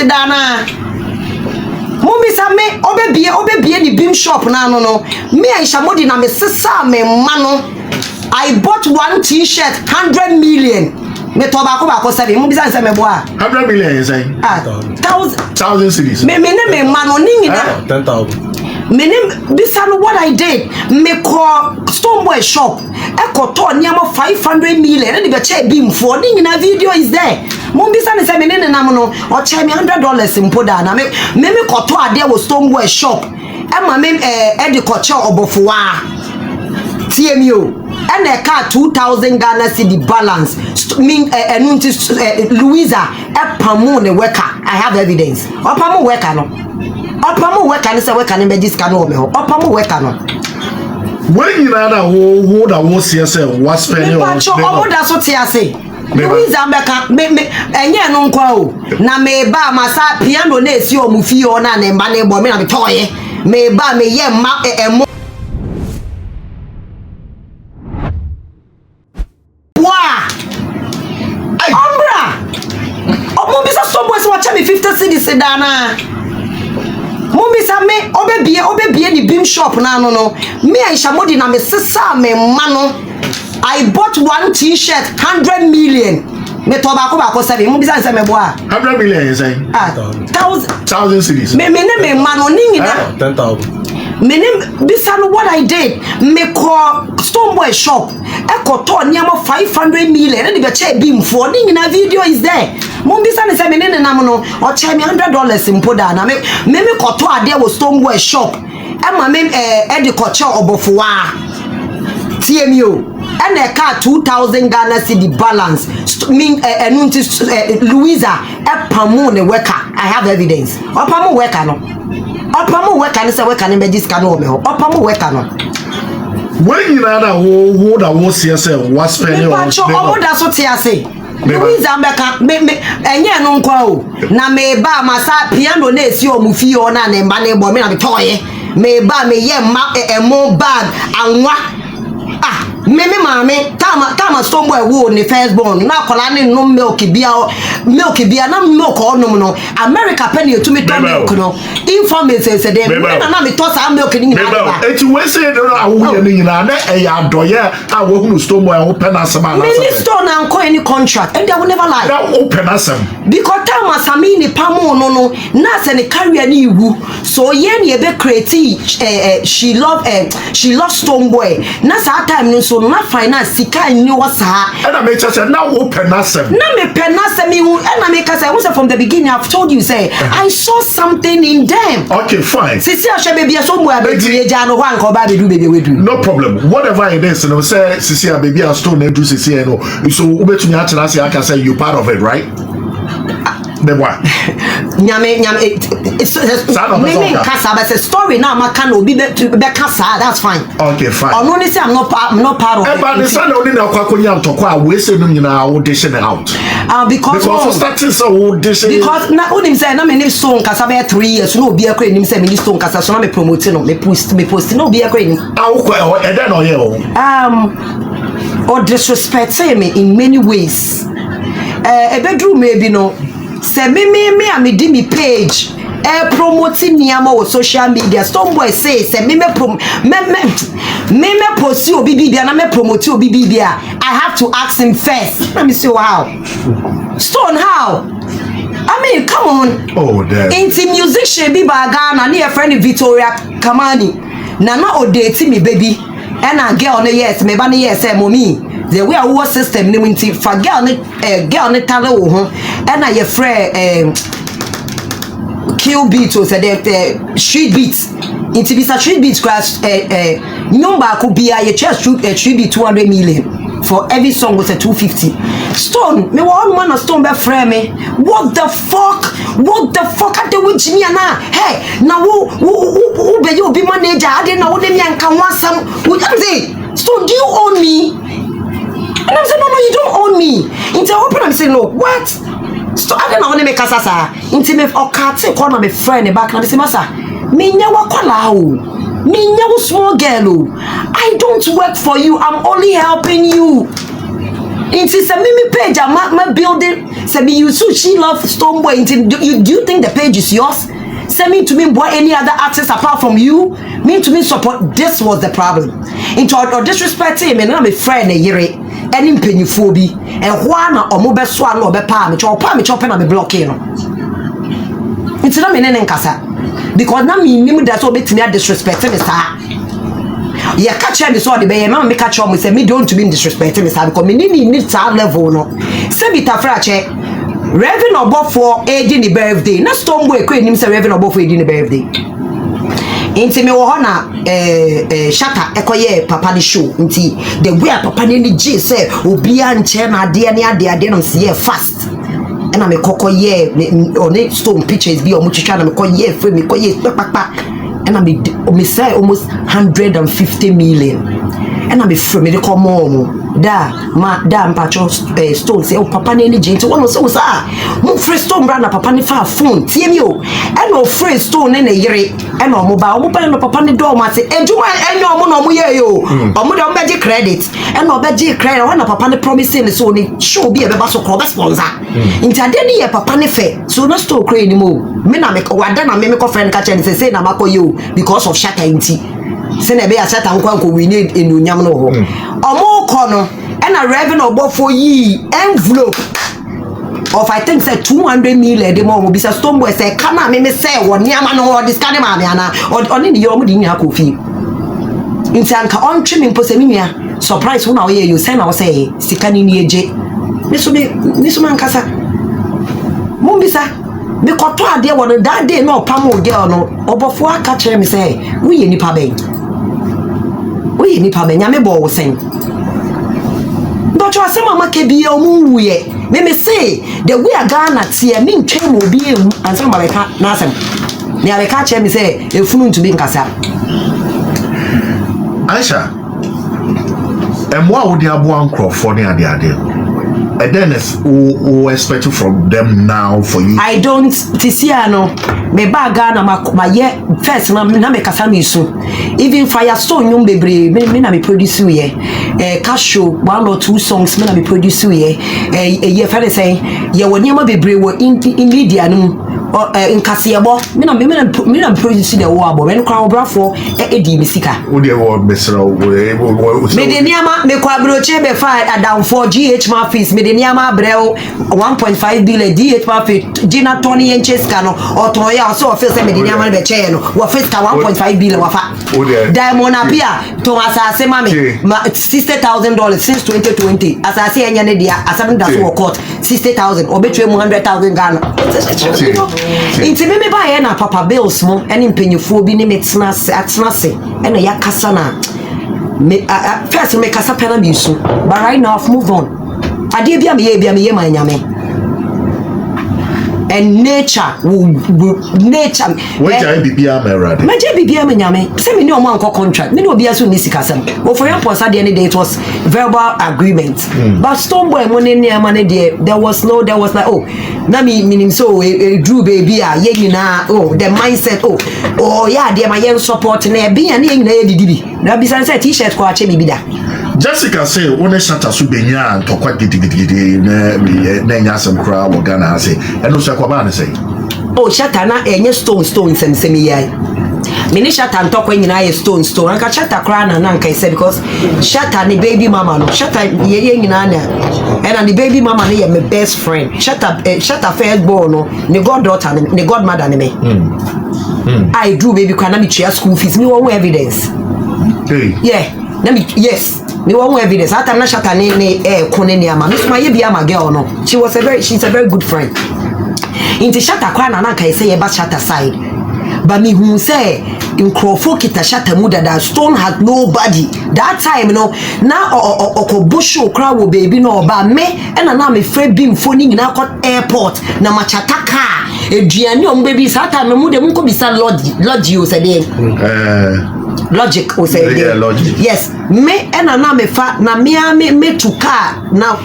sedana. Mummy me obebie ni beam shop na no. Me Ayisha modi na me sisa me mano. I bought one t-shirt 100 million. Me to bako 7. Mummy say me boa. 100 million you say? 1,000 cities. Me mano ningi na 10,000. Me this is what I did. Me call Stonebwoy shop. I got to near 500 million. And the check beam for na video is there. Mumbisa ni say me nene namono or check me $100 in poda na me got to there was Stonebwoy shop. Emma me the culture Obofour. TMU. And a car 2,000 Ghana cedi balance. Mean Louisa Pamone worker. I have evidence. Opamo worker no. Opamo worker say worker ni be cano me. Opamo worker no. When you know that who that was here say was spending on. Omo da so tia say. Louisa mbeka me enye no nkwa o. Na me ba masa piano na esi o mu fie o na ne mba na ebo me na me toye. Me ba me ye ma emo Stonebwoy so watch me 50 cedis sedana. Mummy say me obebie ni beam shop na no. Me Ayisha modi na me sisa me mano. I bought one t-shirt 100 million. Me to bako 7. Mummy say me boa. 100 million you say? 1,000 cities. Me mano ningi na 10,000. This is what I did. Me call Stonebwoy shop. I got to near 500 million. And the check beam for na video is there. Mumbisa ni say me nene namono or check me $100 in poda na me got to there was Stonebwoy shop. Emma me the culture Obofour. TMU. And a car 2,000 Ghana cedi balance. Mean Louisa Pamone worker. I have evidence. Opamo worker no. Opamo worker ni say worker ni be cano me. Opamo worker no. When you know that who that was here say was spending on. Omo da so tia say. Louisa mbeka me enye no nkwa o. Na me ba masa piano na esi o mu fie o na ne mba na ebo me na be toye. Me ba me ye ma emo bag anwa. Me mama tama Stonebwoy wo ni first born na kola ni no milk bia na milk o no no America penny to me to milk no information say dem na me to sa milk ni na eti we say no awu ni na na e ya doye a wo hu Stonebwoy wo pen asema na me stone and co any contract and they will never lie that open asem because tama sami ni pamo no na se ni career ni iwu so ye ni e be create she love Stonebwoy na sa time no so na finance sika ni wasa and I make say now open asem na me penasem you and I make say from the beginning I've told you say I saw something in them. Okay, fine. Sisi a shebe bia so mo abedu eja no hwan ko ba bedu bebe wedu. No problem. Whatever it is, you know, say sisi a baby a stone edu sisi no. So ubetumi a tena say I can say you part of it, right? The what? Nyame it's me kasa but say story now ma can obi be kasa that's fine. Okay, fine. No say I'm not part of it. But the son only na kwakonya ntokwa we say no nyina wo dish out. Because starting so wo dish because na onim say na me ni so kasa be 3 years no obi akra nim say me ni so kasa so na me promote no me post no obi akra nim. Wo e dey no ye o. Or disrespect me in many ways. A bedroom maybe no. Say me di me page promoting niamo on social media. Stonebwoy say me post you bibia na me promote you bibia. I have to ask him first. Let me see how. Stone how? I mean, come on. Oh, damn. Inti musician be bagana near friend Victoria Kamani. Nana o date me baby. And a girl on yes, me bani yes mommy. The way I was system ni minti fa girl ni tale wo ho. And I your friend kill beat or say street beats. Inti bisa street beats crash number could be a church street beat 200 million. For every song was a 250. Stone, me one man a Stone be friend me. What the fuck? I do with Jimmy na? Hey, now who be you be manager? I didn't know them yan can want some. I'm saying, Stone, do you own me? And I'm saying, no, you don't own me. Until open, I'm saying, no, what? So I don't know when make kasasa. Until me okate corner me friend back na say masa. Me nyawa kwala o. Me nyawo small girl o. I don't work for you. I'm only helping you. It's a mimi page. My building. Say me you so she love Stonebwoy. Do you think the page is yours? Send me to me boy any other artist apart from you. Me to me support. This was the problem. Into or disrespecting me. I'm a friend a year. Any pennyphobia. And one or mobile swan or be palm. Chop me chopping on the blocking. It's not me in casa. Because now me that's what makes me disrespecting me, sir. Yeah, catch me so the bay, man, me catch on me say me don't to be disrespecting me, sir, because me need time level no. Say me ta frache. Reverend Obofour aging the birthday. Na Stonebwoy kwen nim say Reverend Obofour aging the birthday. Inti me wo na shata ekoye papa ni show. Inti the way papa ni G say obi a nche na ade no say fast. And I'm a coco ye on it stone pictures be on much channel me ye frame me ye papa and I'm me say almost 150 million and I'm a frame me come mom da mpacho stone say oh papa ni agent one so sa mo free stone brand papa ni fa phone tie me o and no free stone na yere and no mobile no papa ni do ma say ejuma enyo mo no mo ye yo o mo do beji credit and no beji credit when papa ni promising so ni show be be so call sponsor inti ade ni ye papa ni fe so no store credit ni mo me na me wada na me ko friend ka che ni say na makoyo because of shaka inti say na be a shata nko we need enunyam no ho omo ko no and a Reverend Obofour yi envelope of I think say 200 million the more be say Stonebwoy say kana me say won niama no this kind ma me ana oni ni yo mu di nya kofi inti anka on twe me mpo say me nua surprise wona we you say na we say sika ni ni eje me so man kasa mo bisa me koto ade won that day no pam o girl no Obofour aka kire me say we ye nipa ben nya me bo wo sen but you say mama ke bi omu wuye me say the way a Ghana tie me ntwe mo bi emu ansa ma beka na asem me abeka che me say efunu ntu bi nkasa Ayisha emwa wo di abo ankrofo ne ade and then we expect from them now for you. I don't tisiano me ba Ghana ma ye first na me kasa me so even Firestone nyum bebre me na me produce ye casho 1 or 2 songs me na me produce ye ye fere say ye woni ma bebre wo in media no in kasiyebo me na produce the wo abo me kwa obrafo edi misika wo de wo mesra me de niama me kwa broche be fa down for GH ma fees me de niama breo 1.5 billion DH ma fees Gina Tony inches kano or toya so feel say me de niama be che no wo fees ka 1.5 billion wa fa Diamond apia to asase mame $60,000 since 2020 asase enya ne dia asam da so court 60,000 obetwe 100,000 Ghana inti me ba ye na papa bills mo eni mpenyufo bi ni metena se ena ya kasa na me first me kasa pena bi so but right now I've moved on ade bia me ye manyame and nature nature which I bibia merade me je bibia me nyame say me ni o man contract me no bia so ni sikasam o for your post at the end of the day it was verbal agreement but Stonebwoy mo ne niam ne there was like oh na me minim so drew baby a ye nyina oh the mindset oh yeah there my yen support na e bia na ye nyina ye didibi na bi san say t-shirt ko ache bi da Jessica say one shata so benya ntokwa gidigidi na nya asem kra wo Ghana say eno so kwa ba say oh shata na enye stone sem yai mini shata ntokwa nyina ye stone anka shata kra na nka say because shata ni baby mama no shata ye nyina na and the baby mama ni ye my best friend shata first born no ni goddaughter ni godmother ni me I do baby kwa na me chia school fees me one evidence yeah na me yes me one evidence ata na shata ni kone ni ama me so ye bia ma girl no she's a very good friend inti shata kwa na nka say ye ba shata side but me who say in Crawford kita shata mu that Stone had nobody that time no na okobosho kra wo baby no ba me na me free bim phone ni na court airport na machataka eduane o baby sata me mu de mu ko bisa lodge o say logic o say yeah, logic. yes me na me fa na me to car na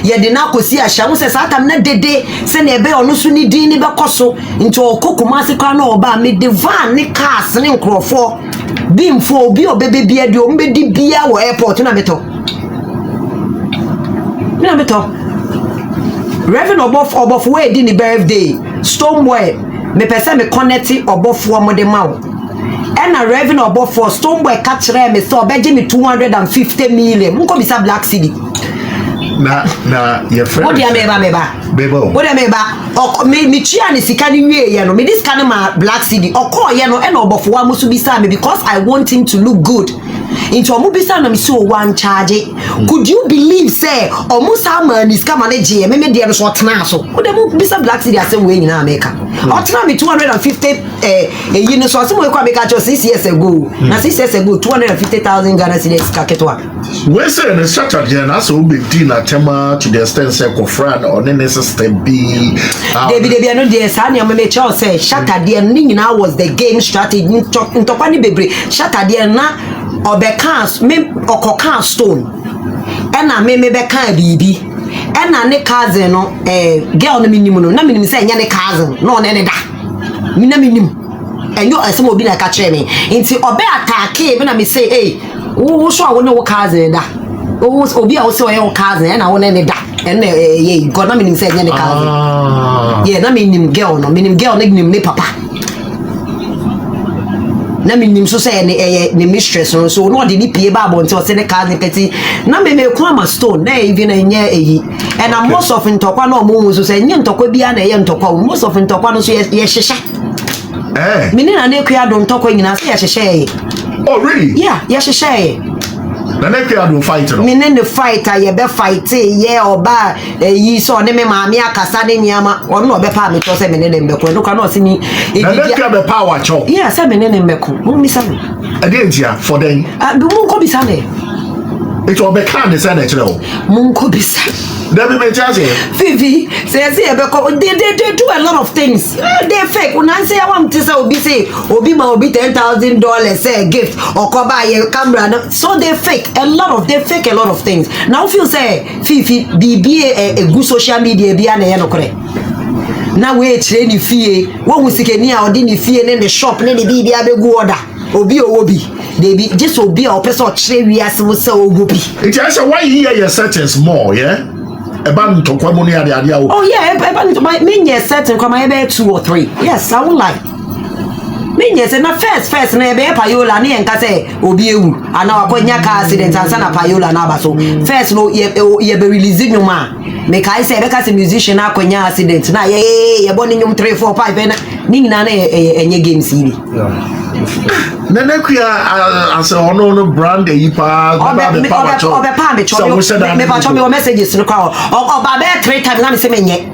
ye de na kosi ahia wo se sata na dede se na ebe onu so ni din ni be koso nti okokuma se kwa na oba me de van ni cars ni nkrofo bimfo obi obebe bia de o mbedi bia wo airport na meto na beto Reverend Obofour we di ni birthday Stonebwoy me pese me connect Obofour mo de ma wo and a Reverend Obofour Stonebwoy ka kire me so obeje me 250 million nko bisa Black City na your friend what dia meba bebo what dia meba me chia ni sika ni wie ye no me this kind ma Black City okọ ye no and Obofour mo so bisa me because I want him to look good into omubisa na me so one charge could you believe say omusa man is come manage me de no so tena so o de mo bisa Black City ase we nyina America o tena me 250 you know so ase mo kwa America just 6 years ago na 6 years ago 250,000 Ghana cedis ka ketwa we say na strategy na so be deal atema to the extent say ko friend or ne necessary be Debbie no dey sa na me cho say Saturday ni nyina was the game strategy ntokwa ni bebre Saturday na obeka me okoka stone ena me beka bibi ena ne cousin no girl no minim no na minim say nya ne cousin no ne da mi na minim enyo asem obi na ka kire me nti obe attack me na me say hey wo so awo ne wo cousin da obi a wo say wo cousin ena wo ne da ena ye go na minim say nya ne cousin ye na minim girl no minim ne papa na minim so say ne mistress so no de ni pie ba bonte o say ne card peti na me ku ama stone na even enye eyi and na most of ntokwa na omo so say nye ntokwa bia na ye ntokwa most of ntokwa no so ye hyehye mini na ne kua do ntokwa nyina say ye hyehye oh really yeah ye hyehye na ne kua do fight no mini ne fighter ye be fight ye oba yi so ne me maami akasa ne niama ono obe pa me to say mini ne mbeko no ka no se ni na ne kua be power cho yeah say mini ne mbeko mo mi say adentia for den be mo ko bisa ne it will be kind of senate no mo ko bisa Let me tell you. Fifi, say they do a lot of things. They fake. When I say I want to say obi $10,000 say gift or come buy a camera. So they fake a lot of things. Now if you say Fifi be a good social media be an no correct. Now we train you fee. What we see near or didn't fee in the shop, let the be a good order. Obi. They be just obi or person train we as we say obi. It is why here your sentence more, yeah? About to come on here, oh yeah, about to my mean yes, certain come I 2 or 3. Yes, I won't lie. Mean yes, and first na be payola ni enka say obi ewu ana akonya car accident and sana payola na ba so first no ye be release nyuma me kai say be ka say musician akonya accident na ye boni nyum 3 4 5 na ni nyina na enye games yi nene kuya as ono brand e pa obe pa me cho me messages no kwa oba be 3 times na me say menye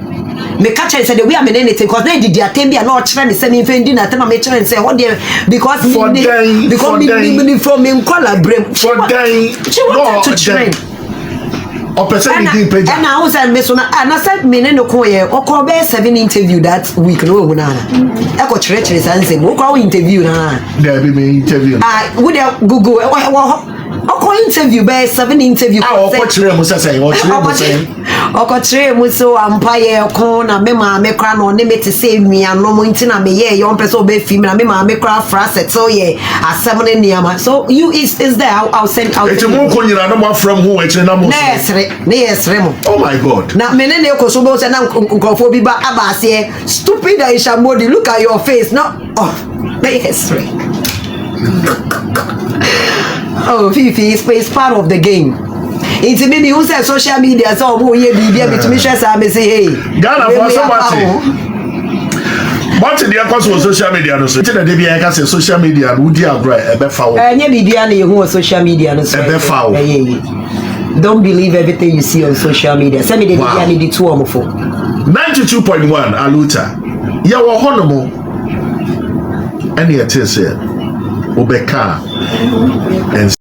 me catch and say the way I'm in anything because they did their thing be not trying to send me offending at me trying and say what there because me from me collaborate for day she wanted to train and I was at Miss and I said me no ko ye o ko be 7 interview that week no na e ko church and say mo ko interview na there be me interview would Google o interview be 7 interview o ko chire mo say o chire mo say o ko chire mo so ampa ye ko na me ma me kra no ne me te say nua no mo ntina me ye yon person be film na me ma me kra fra settle ye asem ne niama so you is there I'll send out it mo ko nyina no mo from who e chire na mo yes remo oh my god na me ne ko so bo say na nkofo bi ba abase stupid Ayisha Modi look at your face no oh yes oh Fifi is part of the game. It's me who says social media so who ye bibia betumi share say me say hey Ghana for somebody what the cause of social media no so the dey be I say social media no di agro e be fa wo nya bibia na ye hu social media no so e be fa wo don't believe everything you see on social media say me dey bibia ni di two Obofour 92.1 aluta ya wo honomo ene e say obeka and